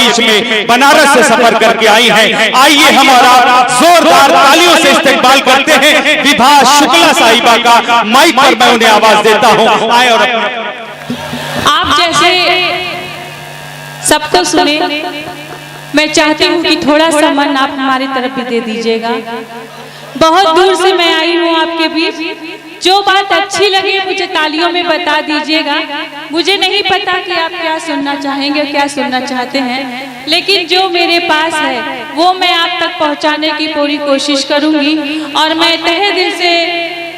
बीच में बनारस से सफर करके आई हैं। आइए हमारा जोरदार तालियों से इस्तकबाल करते हैं विभा शुक्ला साहिबा का। माइक पर मैं उन्हें आवाज देता हूं। आए और आप जैसे सबको सुने, मैं चाहती हूँ कि थोड़ा सा मन आप हमारी तरफ भी दे दीजिएगा। बहुत दूर से मैं आई हूँ आपके बीच, जो बात अच्छी लगे मुझे तालियों में बता दीजिएगा। मुझे नहीं पता कि आप क्या सुनना चाहेंगे, क्या सुनना चाहते हैं, लेकिन जो मेरे पास है वो मैं आप तक पहुंचाने की पूरी कोशिश करूंगी। और मैं तहे दिल से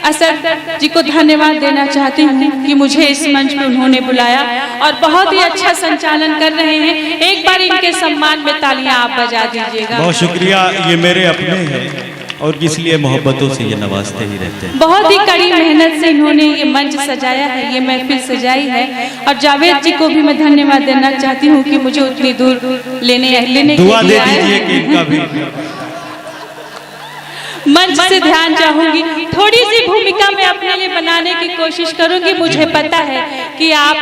असद जी को धन्यवाद देना चाहती हूँ कि मुझे इस मंच पर उन्होंने बुलाया और बहुत ही अच्छा संचालन कर रहे हैं। एक बार इनके सम्मान में तालियां आप बजा दीजिएगा। बहुत शुक्रिया, ये मेरे अपने हैं और इसलिए मोहब्बतों से ये नवाजते ही रहते हैं। बहुत ही कड़ी मेहनत से इन्होंने ये मंच सजाया है, ये महफिल सजाई है। और जावेद जी को भी मैं धन्यवाद देना चाहती हूँ कि मुझे उतनी दूर लेने दुआ दे दीजिए कि इनका भी मंच से ध्यान चाहूंगी। थोड़ी सी भूमिका मैं अपने लिए बनाने की कोशिश करूंगी। मुझे पता है कि आप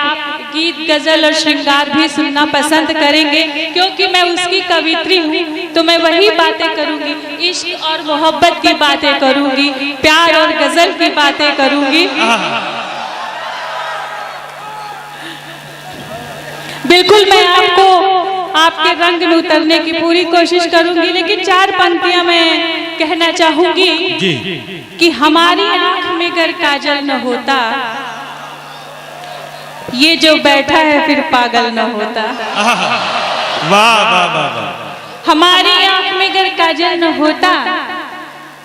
गीत, गजल और श्रृंगार भी सुनना पसंद करेंगे, क्योंकि मैं उसकी कवित्री हूँ। तो मैं वही बातें करूंगी, इश्क और मोहब्बत की बातें करूंगी, प्यार और गजल की बातें करूंगी। बिल्कुल मैं आपको आपके रंग में उतरने की पूरी कोशिश करूंगी, लेकिन चार पंक्तियां मैं कहना चाहूंगी कि हमारी आंख में अगर काजल न होता, ये जो बैठा है फिर पागल न होता। वाह वाह वाह वाह। हमारी आंख में अगर काजल न होता,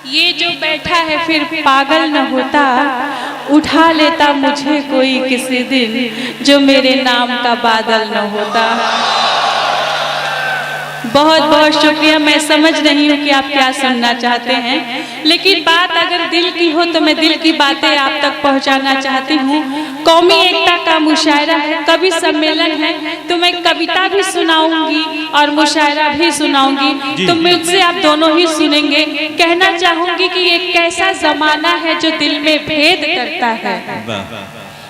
ये जो बैठा है फिर पागल न होता। उठा लेता मुझे कोई किसी दिन, जो मेरे नाम का बादल न होता। बहुत बहुत शुक्रिया। मैं समझ रही हूँ कि आप क्या सुनना चाहते हैं, लेकिन बात अगर दिल की हो तो मैं दिल की बातें आप तक पहुँचाना चाहती हूँ। कौमी एकता का मुशायरा है, कवि सम्मेलन है, तो मैं कविता भी सुनाऊंगी और मुशायरा भी सुनाऊंगी। तो मुझसे आप दोनों ही सुनेंगे। कहना चाहूंगी कि ये कैसा जमाना है जो दिल में भेद करता है।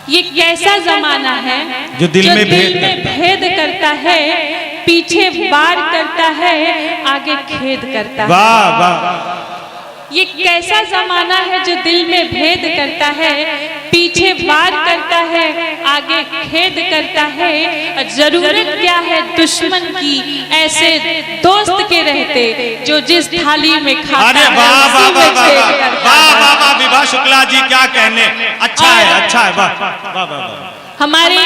ये कैसा जमाना है जो दिल में भेद करता है, पीछे वार करता है, आगे खेद करता है। वाह वाह। ये कैसा जमाना है जो दिल में भेद करता है, पीछे वार करता है, आगे खेद करता है। जरूरत क्या है दुश्मन की ऐसे दोस्त के रहते, जो जिस थाली में खाता है उसी में छेद करता है। वाह वाह वाह। विभा शुक्ला जी क्या कहने, अच्छा है, अच्छा है। वाह वाह वाह। हमारे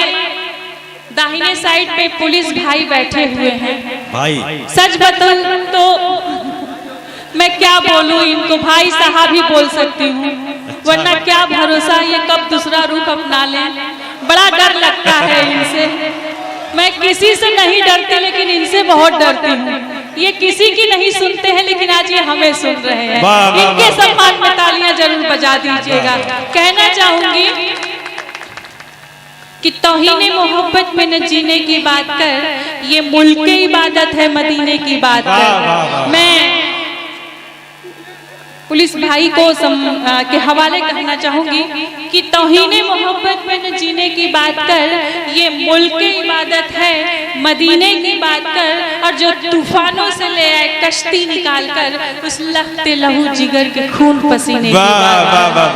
दाहिने साइड पे पुलिस भाई बैठे हुए हैं। भाई सच बताऊं तो मैं क्या बोलूं, इनको भाई साहब ही बोल सकती हूँ, वरना क्या भरोसा ये कब दूसरा रूप अपना लें। बड़ा डर लगता है इनसे। मैं किसी से नहीं डरती, लेकिन इनसे बहुत डरती हूँ। ये किसी की नहीं सुनते हैं, लेकिन आज ये हमें सुन रहे हैं। इनके सम्मान में तालियां जरूर बजा दीजिएगा। कहना चाहूंगी कि तौहीने मोहब्बत में न जीने की बात कर, ये मुल्क की इबादत है मदीने की बात कर। मैं पुलिस भाई को के हवाले कहना चाहूंगी कि तौहीने मोहब्बत में न जीने की बात कर, ये मुल्क की इबादत है मदीने की बात कर। और जो तूफानों से ले आए कश्ती निकाल कर, उस लखते लहू जिगर के खून पसीने की बात,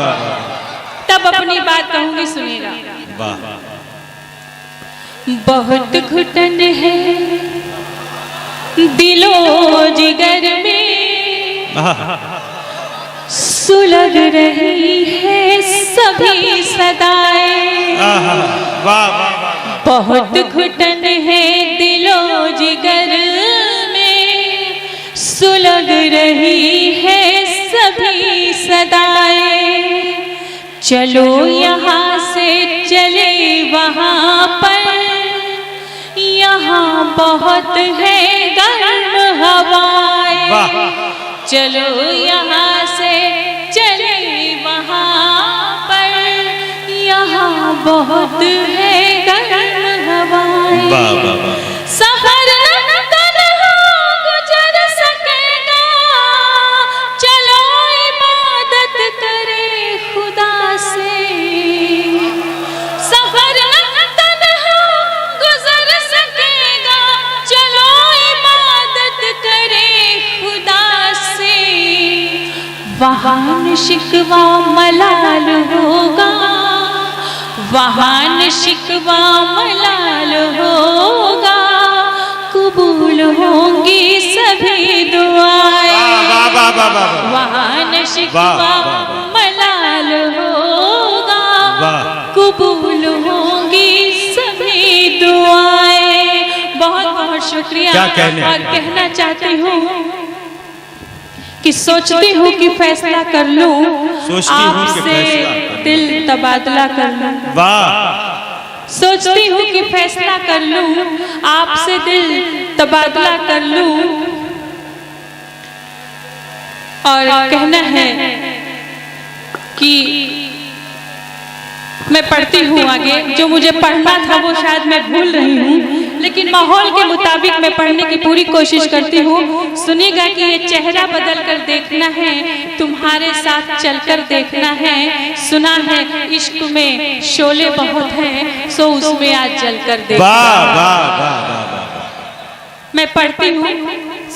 तब अपनी बात कहूंगी, सुनिएगा। बहुत घुटन है दिलो जिगर में, सुलग रही है सभी सदाएं। बहुत घुटन है दिलो जिगर में, सुलग रही है सभी सदाएं। चलो यहाँ से चले वहाँ पर, यहाँ बहुत है गर्म हवाएं। चलो यहाँ से चले वहाँ पर, यहाँ बहुत है गर्म हवाएं। सफर न तन्हा गुजर सकेगा, चलो इबादत करे खुदा से। सफर न तन्हा गुजर सकेगा, चलो वहाँ शिकवा मलाल होगा, वहाँ शिकवा मलाल होगा, कबूल होंगी सभी दुआएं। वहाँ शिकवा मलाल होगा, कबूल होंगी सभी दुआएं। बहुत बहुत शुक्रिया। और कहना चाहती हूँ कि सोचती हूँ कि फैसला कर लूं, आपसे दिल तबादला कर लूं। वाह। सोचती हूँ कि फैसला कर लूं, आपसे दिल तबादला कर लूं। और कहना है कि मैं पढ़ती हूँ आगे, जो मुझे पढ़ना था वो शायद मैं भूल रही हूँ, लेकिन माहौल के मुताबिक मैं पढ़ने की पूरी कोशिश करती हूँ। सुनिएगा कि ये चेहरा बदल कर देखना है, तुम्हारे साथ चलकर देखना है। सुना है इश्क में शोले बहुत हैं, सो उसमें आज जलकर देखना। वाह वाह वाह। मैं पढ़ती हूँ,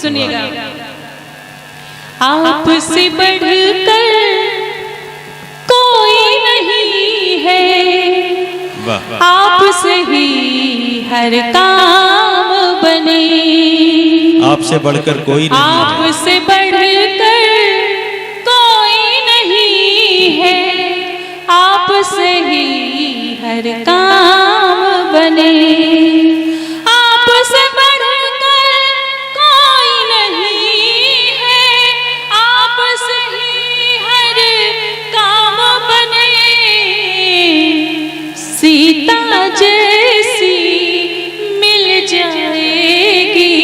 सुनिएगा। आपसे बढ़कर कोई नहीं है, आपसे ही हर काम बने। आपसे बढ़कर कोई नहीं, आपसे बढ़कर कोई नहीं है, आपसे ही हर काम बने। आपसे बढ़कर कोई नहीं है, आपसे ही हर काम बने। सीता जैसी मिल जाएगी,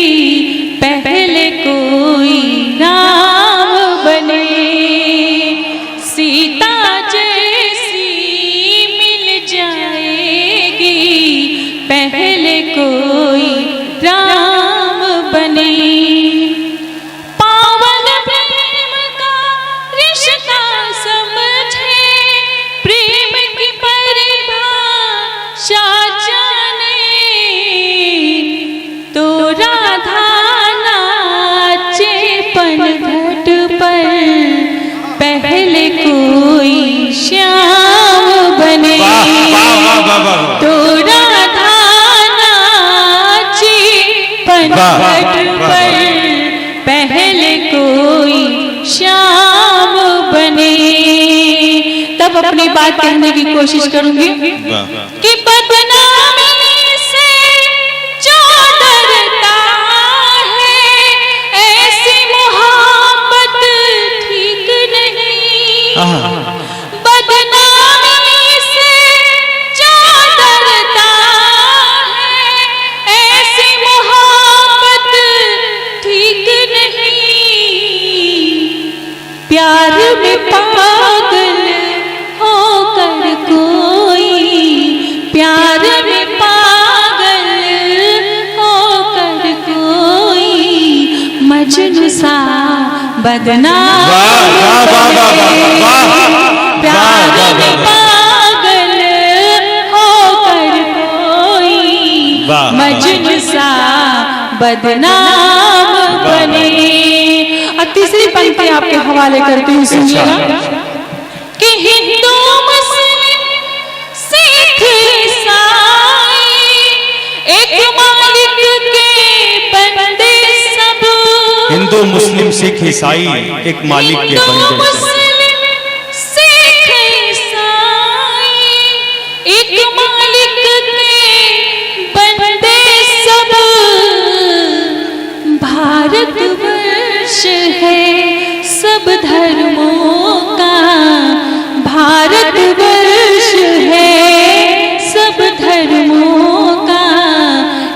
पहले कोई राम बने। सीता जैसी मिल जाएगी, पहले कोई राम बने। पावन प्रेम का रिश्ता समझे, प्रेम की परिभाषा जाने, तो राधा नाचे पनघट पर, पहले कोई श्याम बने। तो राधा नाचे पनघट पर, पहले कोई श्याम बने। तब अपनी बात कहने की कोशिश करूंगी कि बदनामी से जो डरता है, ऐसी मोहब्बत ठीक नहीं। बदनामी से जो डरता है, ऐसी मोहब्बत ठीक नहीं। प्यार में पागल होकर कोई, प्यार में पागल होकर कोई, मजनू सा बदनाम प्यार में पागल होकर कोई, मजनू सा बदनाम बने। और तीसरी पंक्ति आपके हवाले करती हूँ, सुनिएगा कि हिंदू मुस्लिम सिख ईसाई, एक मालिक के बंदे सब। हिंदू मुस्लिम सिख ईसाई एक मालिक के बंदे। मुस्लिम सिख ईसाई, एक मालिक के बंदे सब। भारतवर्ष है सब धर्मों का, भारतवर्ष है सब धर्मों का,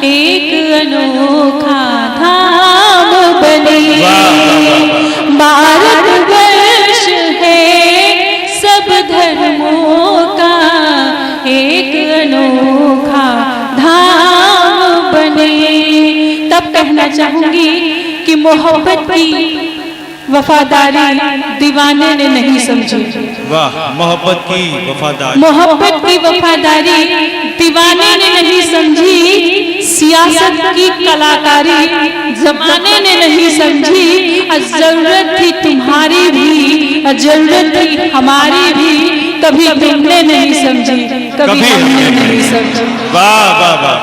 एक अनोखा धाम बने। भारतवर्ष है सब धर्मों का, एक अनोखा धाम बने। तब कहना चाहूंगी कि मोहब्बत की वफादारी दीवाने ने नहीं समझी। वाह। मोहब्बत की वफादारी, मोहब्बत की वफादारी दीवाने ने नहीं समझी। सियासत की कलाकारी जमाने ने नहीं समझी। जरूरत थी तुम्हारी भी, जरूरत थी हमारी भी, कभी तुमने नहीं समझी, कभी हमने नहीं समझी। वाह वाह वाह।